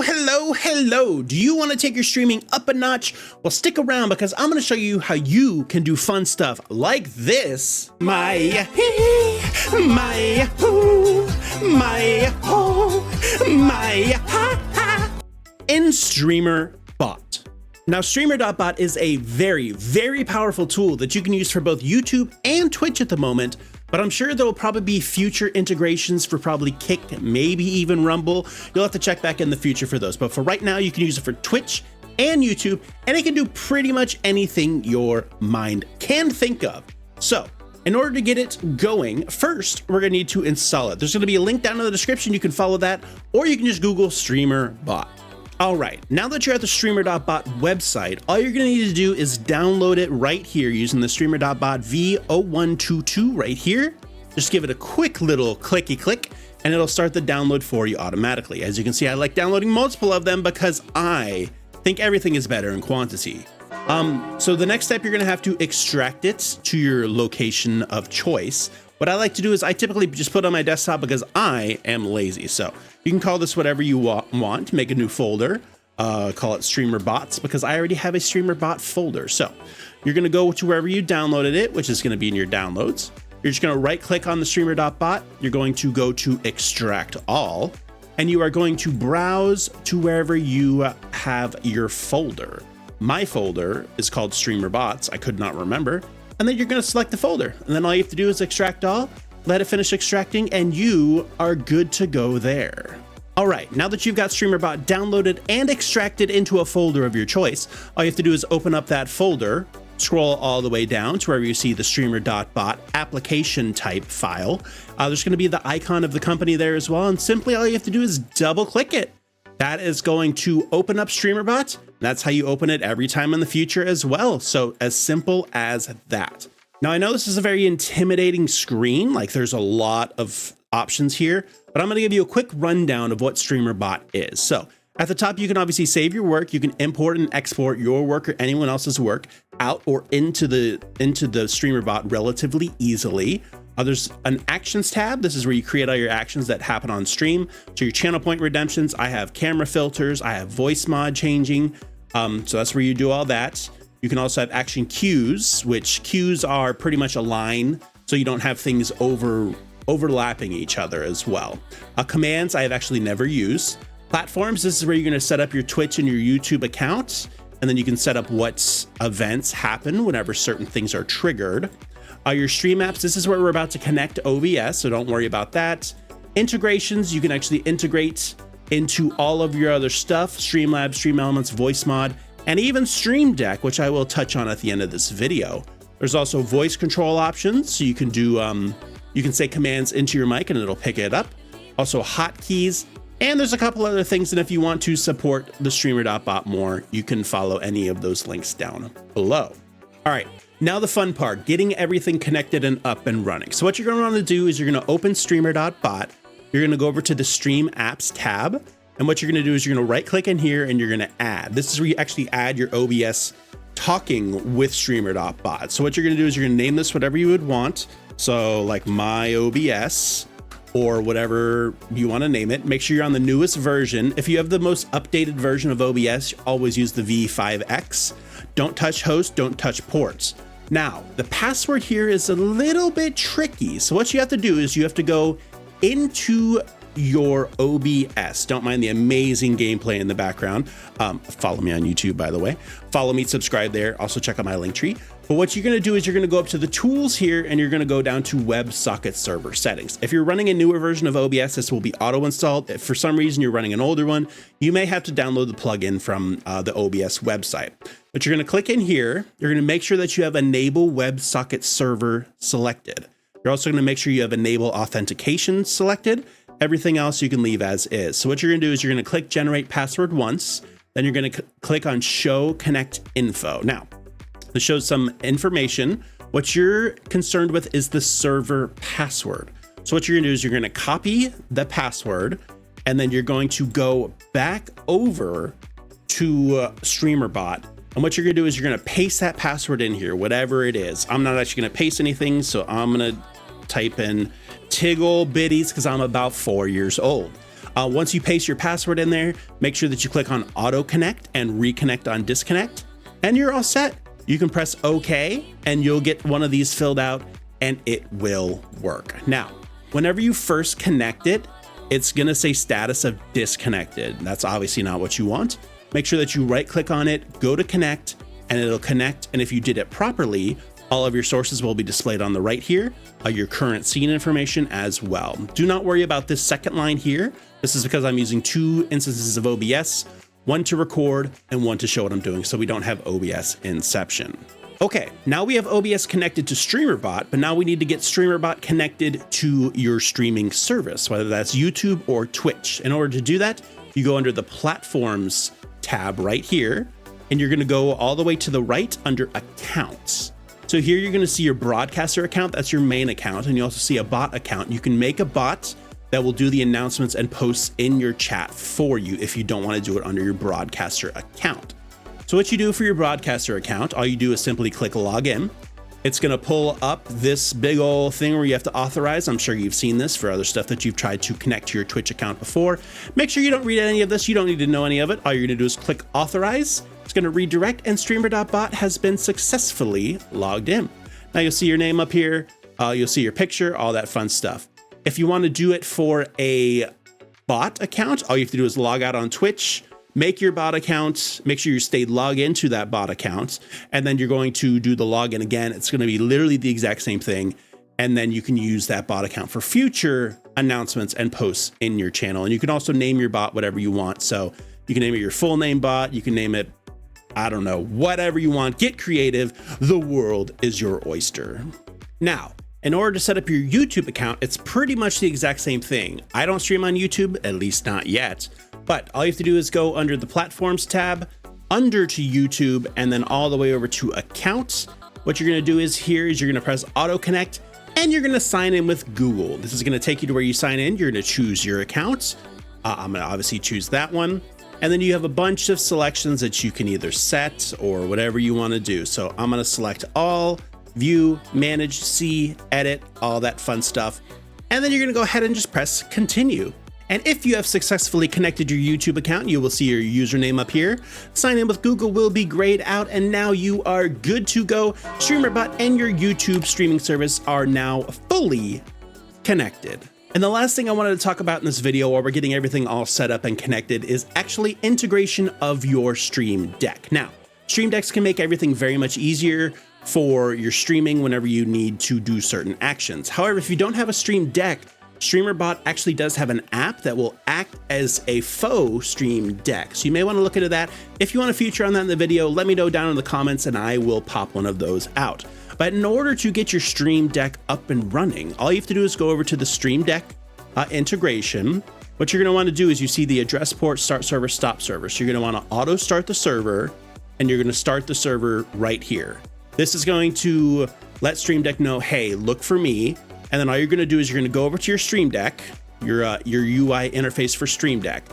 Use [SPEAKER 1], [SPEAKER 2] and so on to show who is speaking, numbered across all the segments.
[SPEAKER 1] Hello. Do you want to take your streaming up a notch? Well, stick around because I'm going to show you how you can do fun stuff like this. ENDSCREEN.BOT. Now, Streamer.Bot is a very powerful tool that you can use for both YouTube and Twitch at the moment, but I'm sure there will probably be future integrations for probably Kick, maybe even Rumble. You'll have to check back in the future for those, but for right now, you can use it for Twitch and YouTube, and it can do pretty much anything your mind can think of. So, in order to get it going, first, we're gonna need to install it. There's gonna be a link down in the description. You can follow that, or you can just Google Streamer.Bot. All right, now that you're at the Streamer.Bot website, all you're gonna need to do is download it right here using the Streamer.Bot V0122 right here. Just give it a quick little clicky click and it'll start the download for you automatically. As you can see, I like downloading multiple of them because I think everything is better in quantity. So the next step, you're gonna have to extract it to your location of choice. What I like to do is I typically just put it on my desktop because I am lazy. So you can call this whatever you want, make a new folder, call it Streamer Bots because I already have a Streamer Bot folder. So you're gonna go to wherever you downloaded it, which is gonna be in your downloads. You're just gonna right click on the Streamer.Bot. You're going to go to extract all, and you are going to browse to wherever you have your folder. My folder is called Streamer Bots. I could not remember. And then you're gonna select the folder. And then all you have to do is extract all, let it finish extracting, and you are good to go there. All right, now that you've got Streamer.Bot downloaded and extracted into a folder of your choice, all you have to do is open up that folder, scroll all the way down to wherever you see the Streamer.Bot application type file. There's gonna be the icon of the company there as well, and simply all you have to do is double click it. That is going to open up Streamer.Bot. That's how you open it every time in the future as well. So as simple as that. Now I know this is a very intimidating screen, like there's a lot of options here, but I'm gonna give you a quick rundown of what Streamer.Bot is. So at the top, you can obviously save your work. You can import and export your work or anyone else's work out or into the Streamer.Bot relatively easily. There's an actions tab. This is where you create all your actions that happen on stream. So your channel point redemptions, I have camera filters, I have voice mod changing. So that's where you do all that. You can also have action cues, which cues are pretty much a line, so you don't have things overlapping each other as well. Commands, I have actually never used. Platforms, this is where you're gonna set up your Twitch and your YouTube accounts, and then you can set up what events happen whenever certain things are triggered. Your stream apps, this is where we're about to connect OBS, so don't worry about that. Integrations, you can actually integrate into all of your other stuff, Streamlabs, Stream Elements, Voice Mod, and even Stream Deck, which I will touch on at the end of this video. There's also voice control options, so you can do, you can say commands into your mic and it'll pick it up. Also hotkeys, and there's a couple other things, and if you want to support the Streamer.Bot more, you can follow any of those links down below. All right. Now the fun part, getting everything connected and up and running. So what you're gonna wanna do is you're gonna open Streamer.Bot, you're gonna go over to the Stream Apps tab, and what you're gonna do is you're gonna right click in here and you're gonna add. This is where you actually add your OBS talking with Streamer.Bot. So what you're gonna do is you're gonna name this whatever you would want. So like my OBS, or whatever you wanna name it. Make sure you're on the newest version. If you have the most updated version of OBS, always use the V5X. Don't touch host, don't touch ports. Now, the password here is a little bit tricky. So what you have to do is you have to go into your OBS. Don't mind the amazing gameplay in the background. Follow me on YouTube, by the way. Follow me, subscribe there. Also check out my link tree. But what you're gonna do is you're gonna go up to the tools here and you're gonna go down to WebSocket server settings. If you're running a newer version of OBS, this will be auto-installed. If for some reason you're running an older one, you may have to download the plugin from the OBS website. But you're gonna click in here, you're gonna make sure that you have enable WebSocket server selected. You're also gonna make sure you have enable authentication selected. Everything else you can leave as is. So what you're gonna do is you're gonna click generate password once, then you're gonna click on show connect info. Now, this shows some information. What you're concerned with is the server password. So what you're gonna do is you're gonna copy the password, and then you're going to go back over to Streamer.Bot. And what you're gonna do is you're gonna paste that password in here, whatever it is. I'm not actually gonna paste anything, so I'm gonna type in Tiggle Bitties because I'm about 4 years old. Once you paste your password in there, make sure that you click on auto connect and reconnect on disconnect, and you're all set. You can press OK and you'll get one of these filled out and it will work. Now, whenever you first connect it, it's gonna say status of disconnected. That's obviously not what you want. Make sure that you right click on it, go to connect, and it'll connect. And if you did it properly, all of your sources will be displayed on the right here, your current scene information as well. Do not worry about this second line here. This is because I'm using 2 instances of OBS, one to record and one to show what I'm doing, so we don't have OBS inception. Okay, now we have OBS connected to StreamerBot, but now we need to get StreamerBot connected to your streaming service, whether that's YouTube or Twitch. In order to do that, you go under the Platforms tab right here, and you're gonna go all the way to the right under Accounts. So here you're gonna see your broadcaster account, that's your main account, and you also see a bot account. You can make a bot that will do the announcements and posts in your chat for you if you don't wanna do it under your broadcaster account. So what you do for your broadcaster account, all you do is simply click login. It's gonna pull up this big old thing where you have to authorize. I'm sure you've seen this for other stuff that you've tried to connect to your Twitch account before. Make sure you don't read any of this. You don't need to know any of it. All you're gonna do is click authorize. It's gonna redirect and Streamer.Bot has been successfully logged in. Now you'll see your name up here. You'll see your picture, all that fun stuff. If you wanna do it for a bot account, all you have to do is log out on Twitch, make your bot account, make sure you stay logged into that bot account, and then you're going to do the login again. It's gonna be literally the exact same thing. And then you can use that bot account for future announcements and posts in your channel. And you can also name your bot whatever you want. So you can name it your full name bot, you can name it, I don't know, whatever you want. Get creative, the world is your oyster. Now, in order to set up your YouTube account, it's pretty much the exact same thing. I don't stream on YouTube, at least not yet. But all you have to do is go under the Platforms tab, under to YouTube, and then all the way over to Accounts. What you're gonna do is you're gonna press Auto Connect, and you're gonna sign in with Google. This is gonna take you to where you sign in. You're gonna choose your account. I'm gonna obviously choose that one. And then you have a bunch of selections that you can either set or whatever you wanna do. So I'm gonna select all, view, manage, see, edit, all that fun stuff. And then you're gonna go ahead and just press continue. And if you have successfully connected your YouTube account, you will see your username up here. Sign in with Google will be grayed out, and now you are good to go. StreamerBot and your YouTube streaming service are now fully connected. And the last thing I wanted to talk about in this video while we're getting everything all set up and connected is actually integration of your Stream Deck. Now, Stream Decks can make everything very much easier for your streaming whenever you need to do certain actions. However, if you don't have a Stream Deck, StreamerBot actually does have an app that will act as a faux Stream Deck. So you may want to look into that. If you want a feature on that in the video, let me know down in the comments and I will pop one of those out. But in order to get your Stream Deck up and running, all you have to do is go over to the Stream Deck integration. What you're going to want to do is you see the address port, start server, stop server. So you're going to want to auto start the server, and you're going to start the server right here. This is going to let Stream Deck know, hey, look for me. And then all you're gonna do is you're gonna go over to your Stream Deck, your UI interface for Stream Deck.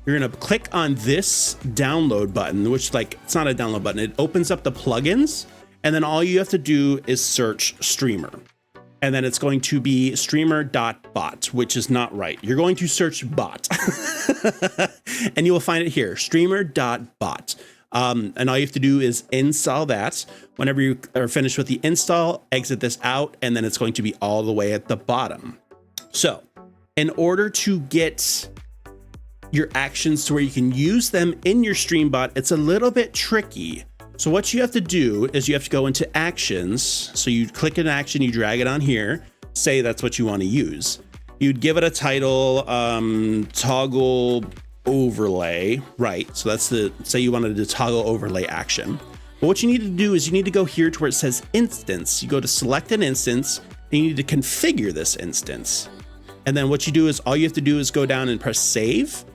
[SPEAKER 1] You're gonna click on this download button, which it's not a download button. It opens up the plugins, and then all you have to do is search Streamer. And then it's going to be Streamer.Bot, which is not right. You're going to search bot, and you will find it here, Streamer.Bot. And all you have to do is install that. Whenever you are finished with the install, exit this out, and then it's going to be all the way at the bottom. So in order to get your actions to where you can use them in your StreamBot, it's a little bit tricky. So what you have to do is you have to go into actions. So you click an action, you drag it on here, say that's what you want to use. You'd give it a title, toggle overlay, right? So that's say you wanted to toggle overlay action. But what you need to do is you need to go here to where it says instance. You go to select an instance, and you need to configure this instance. And then what you do is all you have to do is go down and press save.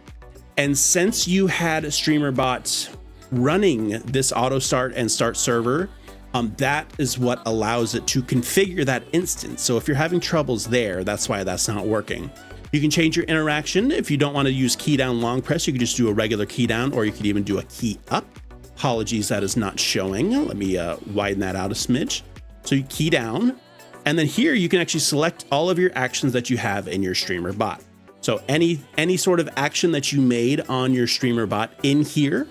[SPEAKER 1] And since you had StreamerBot running this auto start and start server, that is what allows it to configure that instance. So if you're having troubles there, that's why that's not working. You can change your interaction. If you don't want to use key down long press, you can just do a regular key down, or you could even do a key up. Apologies, that is not showing. Let me widen that out a smidge. So you key down, and then here you can actually select all of your actions that you have in your StreamerBot. So any sort of action that you made on your StreamerBot in here,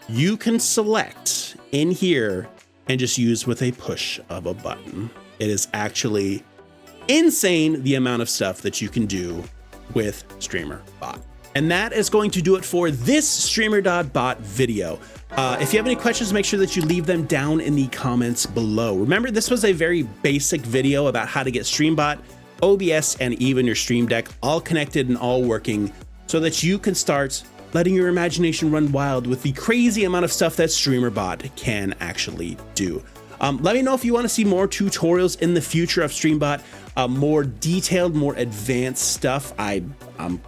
[SPEAKER 1] you can select in here and just use with a push of a button. It is actually insane the amount of stuff that you can do with StreamerBot. And that is going to do it for this Streamer.Bot video. If you have any questions, make sure that you leave them down in the comments below. Remember, this was a very basic video about how to get StreamBot, OBS, and even your Stream Deck all connected and all working so that you can start letting your imagination run wild with the crazy amount of stuff that StreamerBot can actually do. Let me know if you want to see more tutorials in the future of StreamBot, more detailed, more advanced stuff. I'm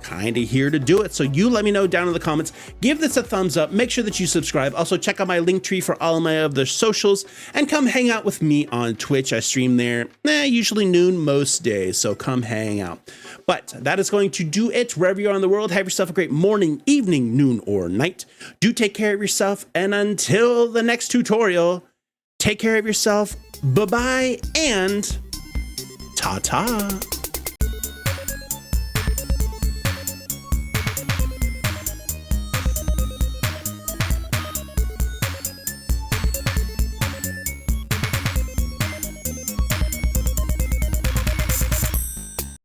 [SPEAKER 1] kind of here to do it. So you let me know down in the comments. Give this a thumbs up. Make sure that you subscribe. Also check out my link tree for all of my other socials and come hang out with me on Twitch. I stream there usually noon most days. So come hang out. But that is going to do it wherever you are in the world. Have yourself a great morning, evening, noon, or night. Do take care of yourself. And until the next tutorial, take care of yourself. Bye-bye and ta-ta.